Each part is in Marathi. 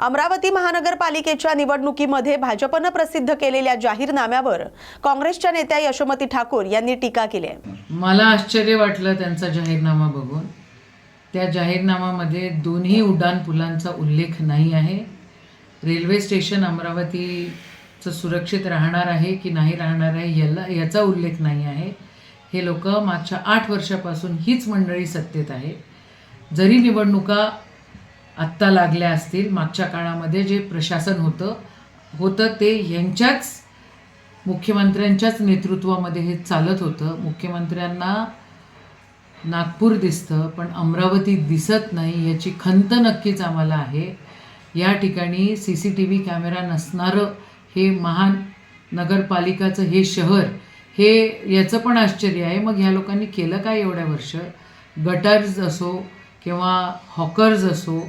अमरावती महानगरपालिकेच्या निवडणुकीमध्ये भाजपने प्रसिद्ध केलेल्या जाहीरनाम्यावर काँग्रेसच्या नेत्या यशोमती ठाकूर यांनी टीका केली आहे। मला आश्चर्य वाटलं त्यांचा जाहीरनामा बघून। त्या जाहीरनाम्यामध्ये दोन्ही उड्डाणपुलांचा उल्लेख नाही आहे। रेल्वे स्टेशन अमरावतीचं सुरक्षित राहणार आहे की नाही राहणार आहे याचा उल्लेख नाही आहे। हे लोक मागच्या 8 वर्षापासून हीच मंडळी सत्तेत आहे। जरी निवडणुका आत्ता लागल्या असतील, मागच्या काळामध्ये जे प्रशासन होतं ते यांच्याच मुख्यमंत्र्यांच्याच नेतृत्वामध्ये हे चालत होतं। मुख्यमंत्र्यांना नागपूर दिसतं पण अमरावती दिसत नाही, याची खंत नक्कीच आम्हाला आहे। या ठिकाणी CCTV कॅमेरा नसणारं हे महानगरपालिकाचं हे शहर, हे याचं पण आश्चर्य आहे। मग ह्या लोकांनी केलं काय एवढ्या वर्ष? गटर्स असो किंवा हॉकर्स असो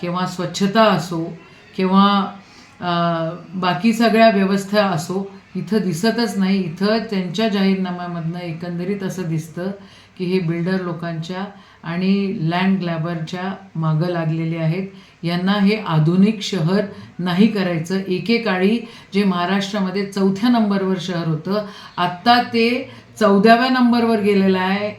किंवा स्वच्छता असो किंवा बाकी सगळ्या व्यवस्था असो, इथं दिसतच नाही। इथं त्यांच्या जाहीरनाम्यामधनं एकंदरीत असं दिसतं की हे बिल्डर लोकांच्या आणि लँड ग्लॅबरच्या मागं लागलेले आहेत। यांना हे आधुनिक शहर नाही करायचं। एकेकाळी जे महाराष्ट्रामध्ये 4थ्या नंबरवर शहर होतं, आत्ता ते 14व्या नंबरवर गेलेलं आहे।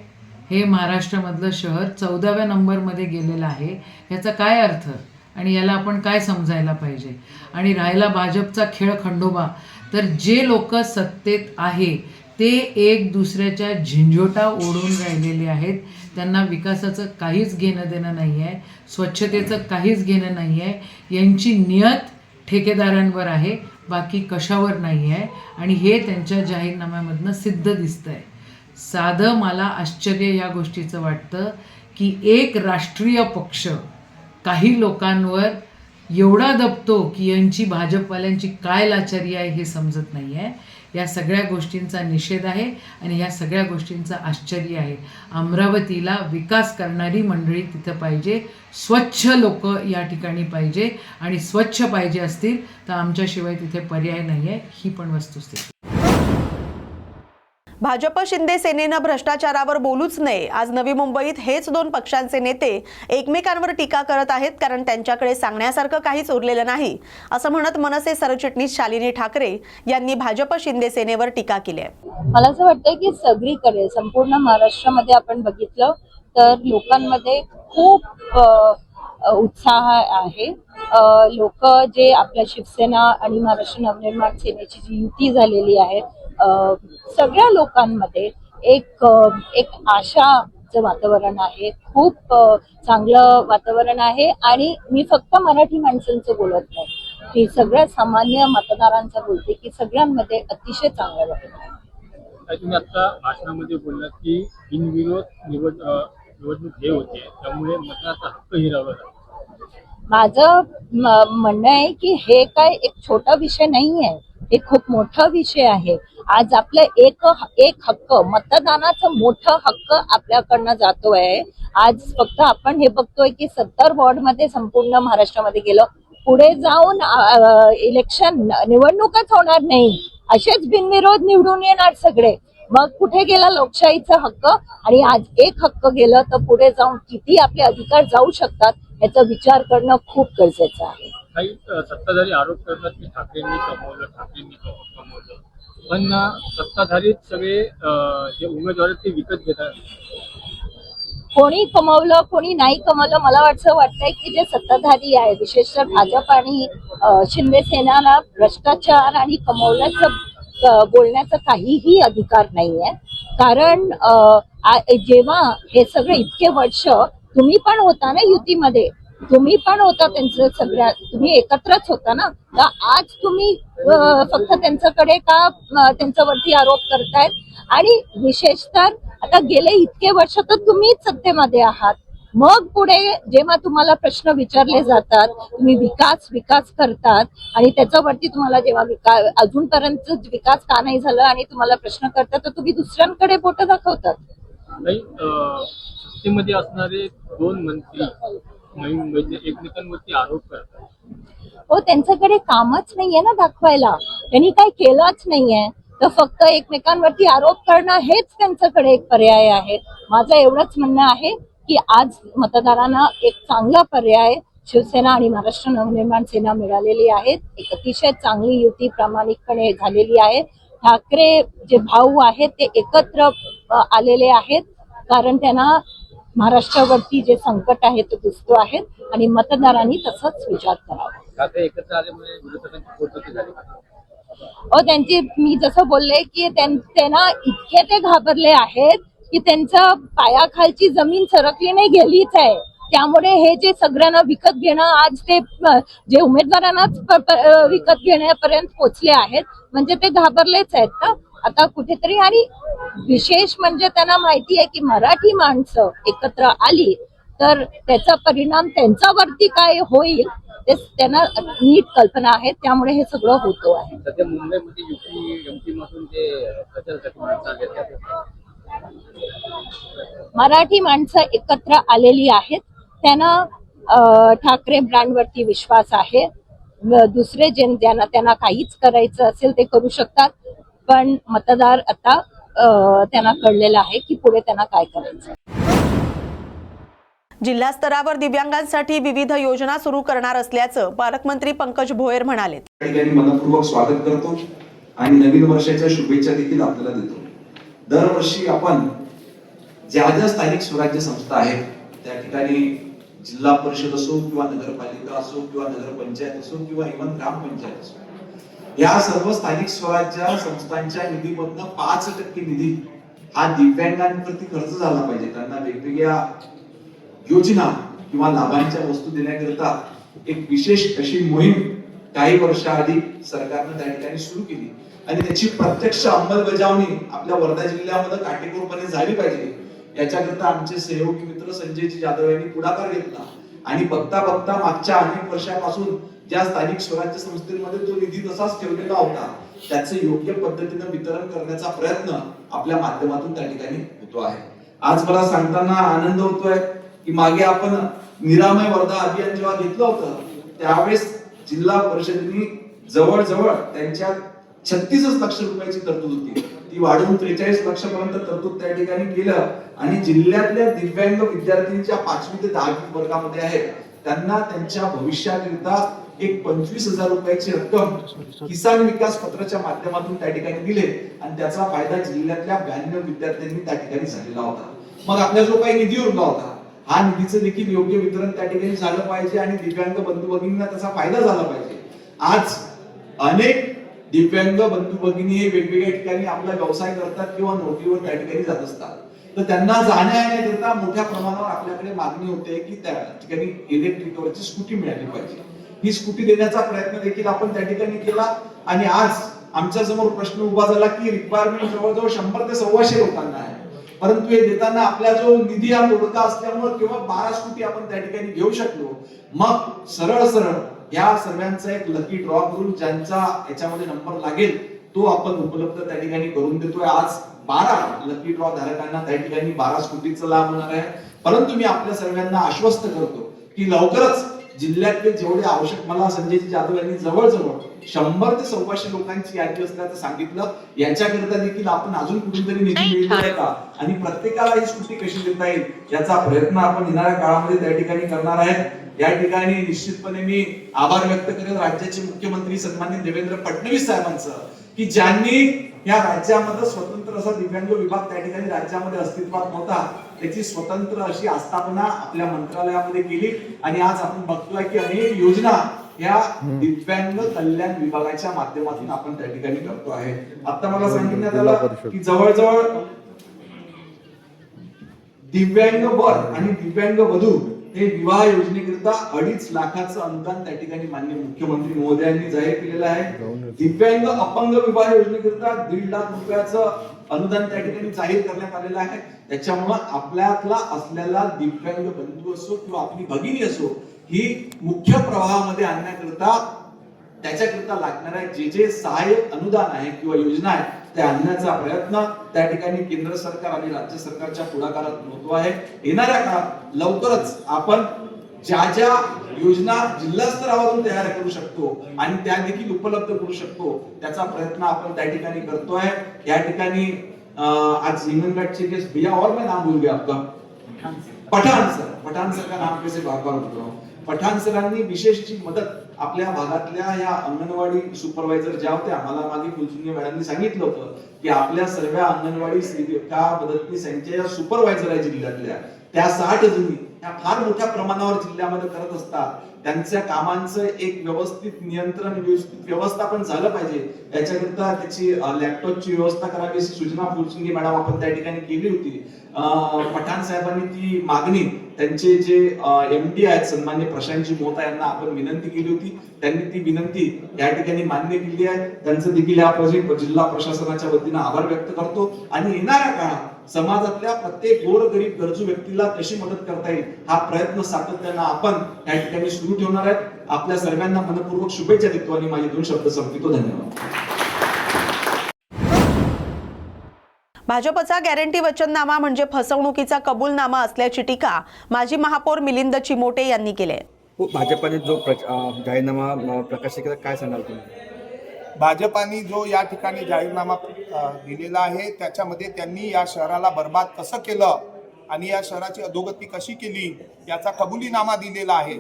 हे महाराष्ट्रामधलं शहर 14व्या नंबरमध्ये गेलेलं आहे। याचा काय अर्थ आणि याला आपण काय समजायला पाहिजे? आणि राहिला भाजपचा खेळ खंडोबा, तर जे लोक सत्तेत आहे ते एक दुसऱ्याच्या झिंझोटा ओढून राहिलेले आहेत। त्यांना विकासाचं काहीच घेणं देणं नाही आहे, स्वच्छतेचं काहीच घेणं नाही आहे। यांची नियत ठेकेदारांवर आहे, बाकी कशावर नाही आहे। आणि हे त्यांच्या जाहीरनाम्यामधनं सिद्ध दिसतं आहे। साधं मला आश्चर्य या गोष्टीचं वाटतं की एक राष्ट्रीय पक्ष काही लोकांवर एवढा दबतो की यांची भाजपवाल्यांची काय लाचारी आहे हे समजत नाही आहे। या सगळ्या गोष्टींचा निषेध आहे आणि या सगळ्या गोष्टींचं आश्चर्य आहे। अमरावतीला विकास करणारी मंडळी तिथं पाहिजे, स्वच्छ लोक या ठिकाणी पाहिजे आणि स्वच्छ पाहिजे असतील तर आमच्याशिवाय तिथे पर्याय नाही आहे, ही पण वस्तुस्थिती। भाजप शिंदे सेनेनं भ्रष्टाचारावर बोलूच नये। आज नवी मुंबईत हेच दोन पक्षांचे नेते एकमेकांवर टीका करत आहेत, कारण त्यांच्याकडे सांगण्यासारखं काहीच उरलेलं नाही, असं म्हणत मनसे सरचिटणीस शालिनी ठाकरे यांनी भाजप शिंदे सेनेवर टीका केली आहे। मला असं वाटतं की सगळीकडे संपूर्ण महाराष्ट्रामध्ये आपण बघितलं तर लोकांमध्ये खूप उत्साह आहे। लोक जे आपल्या शिवसेना आणि महाराष्ट्र नवनिर्माण सेनेची जी युती झालेली आहे, सगळ्या लोकांमध्ये एक आशाचं वातावरण आहे। खूप चांगलं वातावरण आहे आणि मी फक्त मराठी माणसांचं बोलत नाही, मी सगळ्या सामान्य मतदारांचं बोलते की सगळ्यांमध्ये अतिशय चांगलं वाटत आहे। तुम्ही आता भाषणामध्ये बोललात की बिनविरोध निवडणूक हे होते, त्यामुळे मतदाराचा हक्क हिरावला जातो। माझं म्हणणं आहे की हे काय एक छोटा विषय नाही आहे, हे खूप मोठा विषय आहे। आज आपलं एक हक्क, मतदानाचा मोठा हक्क आपल्याकडनं जातोय। आज फक्त आपण हे बघतोय की 70 वॉर्डमध्ये संपूर्ण महाराष्ट्रामध्ये गेलं, पुढे जाऊन इलेक्शन निवडणूकच होणार नाही, असेच बिनविरोध निवडून येणार सगळे। मग कुठे गेला लोकशाहीचा हक्क? आणि आज एक हक्क गेलं तर पुढे जाऊन किती आपले अधिकार जाऊ शकतात याचा विचार करणं खूप गरजेचं आहे। काही सत्ताधारी आरोप करतात की ठाकरेंनी कमवलं, पण सत्ताधारीच सगळे जे उमेदवार ते विकत घेतात। कोणी कमवलं कोणी नाही कमवलं, मला वाटतंय की जे सत्ताधारी आहे, विशेषतः भाजप आणि शिंदे सेनेला भ्रष्टाचार आणि कमवल्याचं बोलण्याचा काहीही अधिकार नाहीये। कारण जेव्हा हे सगळे इतके वर्ष तुम्ही पण होता ना युतीमध्ये, तुम्ही पण होता त्यांचं सगळ्या, तुम्ही एकत्रच होता ना, तर आज तुम्ही फक्त त्यांच्याकडे का त्यांच्यावरती आरोप करतायत? आणि विशेषतः आता गेले इतके वर्ष तर तुम्हीच सत्तेमध्ये आहात, मग पुढे जेव्हा तुम्हाला प्रश्न विचारले जातात, तुम्ही विकास करतात आणि त्याच्यावरती तुम्हाला जेव्हा अजूनपर्यंत विकास का नाही झाला आणि तुम्हाला प्रश्न करतात, तर तुम्ही दुसऱ्यांकडे बोट दाखवतात। सत्तेमध्ये असणारे 2 मंत्री नवी मुंबईचे एकमेकांवरती आरोप करतात। हो, त्यांच्याकडे कामच नाहीये ना दाखवायला, त्यांनी काही केलंच नाहीये, तर फक्त एकमेकांवरती आरोप करणं हेच त्यांच्याकडे एक पर्याय आहे। माझं एवढंच म्हणणं आहे की आज मतदारांना एक चांगला पर्याय शिवसेना आणि महाराष्ट्र नवनिर्माण सेना मिळालेली आहेत. एक अतिशय चांगली युती प्रामाणिकपणे झालेली आहे. ठाकरे जे भाऊ आहेत ते एकत्र आलेले आहेत, कारण त्यांना महाराष्ट्रावरती जे संकट आहे ते दिसतो आहे आणि मतदारांनी तसंच विचार करावा. ठाकरे एकत्र आल्यामुळे विरोधकांची पोटपोटी झाली. त्यांची मी जसं बोलले की त्यांना इतके ते घाबरले आहेत की त्यांच्या पायाखालची जमीन सरकली नाही गेलीच आहे. त्यामुळे हे जे सगळ्यांना विकत घेणं, आज ते जे उमेदवारांनाच विकत घेण्यापर्यंत पोहोचले आहेत, म्हणजे ते घाबरलेच आहेत ना आता कुठेतरी. आणि विशेष म्हणजे त्यांना माहिती आहे की मराठी माणसं एकत्र आली तर त्याचा परिणाम त्यांच्यावरती काय होईल ते त्यांना नीट कल्पना आहे. त्यामुळे हे सगळं होतो आहे. सध्या मुंबईमध्ये युपी मधून जे प्रचारासाठी माणसं आले, मराठी माणसं एकत्र आलेली आहेत. त्यांना ठाकरे ब्रँडवरती विश्वास आहे. दुसरे त्यांना काहीच करायचं असेल ते करू शकतात, पण मतदार आता त्यांना कळलेलं आहे की पुढे त्यांना काय करायचं. जिल्हा स्तरावर दिव्यांगांसाठी विविध योजना सुरू करणार असल्याचं पालकमंत्री पंकज भोयर म्हणाले. मनपूर्वक स्वागत करतो आणि नवीन वर्षाच्या शुभेच्छा देखील आपल्याला देतो. दरवर्षी आपण ज्या स्थानिक स्वराज्य संस्था आहेत त्या ठिकाणी जिल्हा परिषद असो किंवा नगरपालिका असो किंवा नगरपंचायत असो किंवा इव्हन ग्रामपंचायत असो, या सर्व स्थानिक स्वराज्य संस्थांच्या निधीमधनं 5% निधी हा दिव्यांगांवरती खर्च झाला पाहिजे. त्यांना वेगवेगळ्या योजना किंवा लाभांच्या वस्तू देण्याकरिता एक विशेष अशी मोहीम काही वर्षाआधी सरकारनं त्या ठिकाणी सुरू केली आणि त्याची प्रत्यक्ष अंमलबजावणी आपल्या वर्धा जिल्ह्यामध्ये काटेकोरपणे झाली पाहिजे. याच्याकरता आमचे सहयोगी मित्र संजयजी जाधव यांनी पुढाकार घेतला आणि बघता बघता मागच्या अनेक वर्षापासून ज्या स्थानिक स्वराज्य संस्थेमध्ये तो निधी तसाच ठेवलेला होता त्याचे योग्य पद्धतीने वितरण करण्याचा प्रयत्न आपल्या माध्यमातून त्या ठिकाणी होतो आहे. आज मला सांगताना आनंद होतोय की मागे आपण निरामय वर्धा अभियान जेव्हा घेतलं होतं त्यावेळेस जिल्हा परिषदेने जवळजवळ त्यांच्या 36 लक्ष रुपयाची तरतूद होती, ती वाढवून 43 लक्षापर्यंत तरतूद त्या ठिकाणी केलं आणि जिल्ह्यातल्या दिव्यांग विद्यार्थ्यांच्या 5वी ते 10वी वर्गामध्ये आहेत त्यांना त्यांच्या भविष्याकरिता एक 25,000 रुपयाची रक्कम किसान विकास पत्राच्या माध्यमातून त्या ठिकाणी दिले आणि त्याचा फायदा जिल्ह्यातल्या 92 विद्यार्थ्यांनी त्या ठिकाणी झालेला होता. मग आपला जो काही निधी उरला होता हा निधीचं देखील योग्य वितरण त्या ठिकाणी झालं पाहिजे आणि दिव्यांग बंधू भगिनींना त्याचा फायदा झाला पाहिजे. आज अनेक दिव्यांग बंधू भगिनी हे वेगवेगळ्या ठिकाणी आपला व्यवसाय करतात किंवा नोकरीवर त्या ठिकाणी जात असतात, तर त्यांना जाण्या येण्याकरिता मोठ्या प्रमाणावर आपल्याकडे मागणी होते की त्या ठिकाणी इलेक्ट्रिकवरची स्कूटी मिळाली पाहिजे. ही स्कूटी देण्याचा प्रयत्न देखील आपण त्या ठिकाणी केला आणि आज आमच्या समोर प्रश्न उभा झाला की रिक्वायरमेंट जवळजवळ 100 ते 125 लोकांना आहे, परंतु हे देताना आपला जो निधी हा तोडगा असल्यामुळे केवळ 12 स्कूटी आपण त्या ठिकाणी घेऊ शकलो. मग सरळ या सर्वांचा एक लकी ड्रॉ करून ज्यांचा याच्यामध्ये नंबर लागेल तो आपण उपलब्ध त्या ठिकाणी करून देतोय. आज 12 लकी ड्रॉ धारकांना त्या ठिकाणी 12 स्कूटीचा लाभ होणार आहे. परंतु मी आपल्या सर्वांना आश्वस्त करतो की लवकरच जिल्ह्यातले जेवढे आवश्यक, मला संजयजी जाधव यांनी जवळजवळ 100 ते 125 लोकांची यादी असल्याचं सांगितलं, याच्याकरिता देखील आपण अजून कुठेतरी निधी मिळतो आहे का आणि प्रत्येकाला ही स्कूटी कशी देता येईल याचा प्रयत्न आपण येणाऱ्या काळामध्ये त्या ठिकाणी करणार आहेत. या ठिकाणी निश्चितपणे मी आभार व्यक्त करेन राज्याचे मुख्यमंत्री सन्माननीय देवेंद्र फडणवीस साहेबांचं की ज्यांनी या राज्यामध्ये स्वतंत्र असा दिव्यांग विभाग त्या ठिकाणी राज्यामध्ये अस्तित्वात नव्हता, त्याची स्वतंत्र अशी आस्थापना आपल्या मंत्रालयामध्ये केली आणि आज आपण बघतोय की अनेक योजना या दिव्यांग कल्याण विभागाच्या माध्यमातून आपण त्या ठिकाणी करतो आहे. आता मला सांगितण्यात आलं की जवळजवळ दिव्यांग वर आणि दिव्यांग वधू हे विवाह योजनेकरिता 2.5 लाखाचं अनुदान त्या ठिकाणी माननीय मुख्यमंत्री महोदयांनी जाहीर केलेलं आहे. दिव्यांग अपंग विवाह योजनेकरिता 1.5 लाख रुपयाचं अनुदान त्या ठिकाणी जाहीर करण्यात आलेलं आहे. त्याच्यामुळे आपल्यातला असलेला दिव्यांग बंधू असो किंवा आपली भगिनी असो ही मुख्य प्रवाहामध्ये आणण्याकरिता त्याच्याकरिता लागणाऱ्या जे सहाय्यक अनुदान आहे किंवा योजना आहे ते आणण्याचा प्रयत्न त्या ठिकाणी केंद्र सरकार आणि राज्य सरकारच्या पुढाकारात होतो आहे. येणाऱ्या काळात लवकरच आपण ज्या योजना जिल्हा स्तरावरून तयार करू शकतो आणि त्या देखील उपलब्ध करू शकतो त्याचा प्रयत्न आपण त्या ठिकाणी करतोय. या ठिकाणी आज हिंगणघाट के भैया और मैं नाम भूल गया आपका, पठान सर का नाम कैसे बार बार बोल रहा हूँ. पठाण सरांनी विशेष जी मदत आपल्या भागातल्या या अंगणवाडी सुपरवायझर ज्या होत्या, मला मागे फुलसुंगे मॅडमनी सांगितलं होतं की आपल्या सर्व अंगणवाडी सेविका मदतनीस यांच्या या सुपरवायझर आहे जिल्ह्यातल्या, त्या 60 जणी ह्या फार मोठ्या प्रमाणावर जिल्ह्यामध्ये करत असतात. त्यांच्या कामांचं एक व्यवस्थित नियंत्रण, व्यवस्थापन झालं पाहिजे, याच्याकरता त्याची लॅपटॉपची व्यवस्था करावी अशी सूचना फुलसुंगे मॅडम आपण त्या ठिकाणी केली होती. पठाण साहेबांनी ती मागणी त्यांचे जे MD आहेत सन्मान्य प्रशांतजी मोहता यांना आपण विनंती केली होती. त्यांनी ती विनंती या ठिकाणी मान्य केली आहे. त्यांचं देखील या जिल्हा प्रशासनाच्या वतीनं आभार व्यक्त करतो. आणि येणाऱ्या काळात समाजातल्या प्रत्येक गोरगरीब गरजू व्यक्तीला कशी मदत करता येईल हा प्रयत्न सातत्यानं आपण या ठिकाणी सुरू ठेवणार आहेत. आपल्या सर्वांना मनपूर्वक शुभेच्छा देतो आणि माझे 2 शब्द संपवितो. धन्यवाद. भाजपचा गॅरंटी वचननामा म्हणजे फसवणुकीचा कबूलनामा असल्याची टीका माजी महापौर मिलिंद चिमोटे यांनी केली आहे. भाजपाने जो जाहीरनामा प्रकाशित केला, काय सांगाल तुम्ही? भाजपाने जो या ठिकाणी जाहीरनामा दिलेला आहे त्याच्यामध्ये त्यांनी या शहराला बर्बाद कसं केलं आणि या शहराची अधोगती कशी केली याचा कबुलीनामा दिलेला आहे.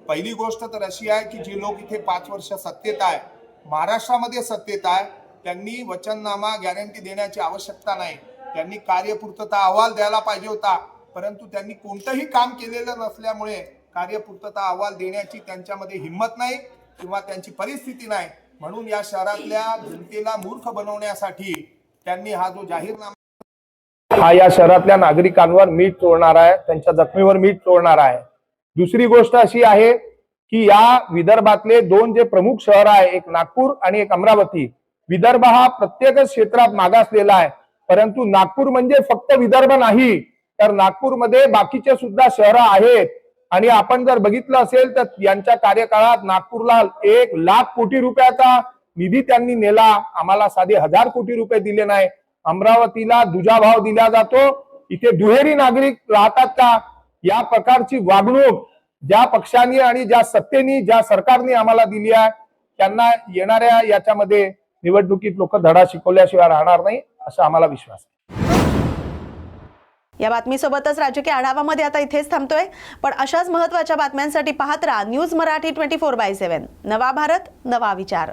पहिली गोष्ट तर अशी आहे की जे लोक इथे 5 वर्ष सत्तेत आहे, महाराष्ट्रामध्ये सत्तेत आहे, त्यांनी वचननामा गॅरंटी देण्याची आवश्यकता नाही. त्यांनी कार्यपूर्तता अहवाल द्यायला पाहिजे होता, परंतु त्यांनी कोणतंही काम केलेलं नसल्यामुळे कार्यपूर्तता अहवाल देण्याची त्यांच्यामध्ये हिंमत नाही किंवा त्यांची परिस्थिती नाही. म्हणून या शहरातल्या जनतेला मूर्ख बनवण्यासाठी त्यांनी हा जो जाहीरनामा हा या शहरातल्या नागरिकांवर मीठ चोळणार आहे, त्यांच्या जखमीवर मीठ चोळणार आहे. दुसरी गोष्ट अशी आहे की या विदर्भातले 2 जे प्रमुख शहर आहे, एक नागपूर आणि एक अमरावती. विदर्भ हा प्रत्येकच क्षेत्रात मागासलेला आहे, परंतु नागपूर म्हणजे फक्त विदर्भ नाही, तर नागपूरमध्ये बाकीचे सुद्धा शहरं आहेत. आणि आपण जर बघितलं असेल तर यांच्या कार्यकाळात नागपूरला 1,00,000 कोटी रुपयाचा निधी त्यांनी नेला. आम्हाला साधे 1,000 कोटी रुपये दिले नाही. अमरावतीला दुजाभाव दिला जातो. इथे दुहेरी नागरिक राहतात का? या प्रकारची वागणूक ज्या पक्षांनी आणि ज्या सत्तेनी, ज्या सरकारने आम्हाला दिली आहे, त्यांना येणाऱ्या याच्यामध्ये निवडणुकीत लोक धडा शिकवल्याशिवाय राहणार नाही, असा आम्हाला विश्वास आहे. या बातमीसोबतच राजकीय आढावामध्ये आता इथेच थांबतोय, पण अशाच महत्त्वाच्या बातम्यांसाठी पाहत राहा न्यूज मराठी 24/7. नवा भारत, नवा विचार.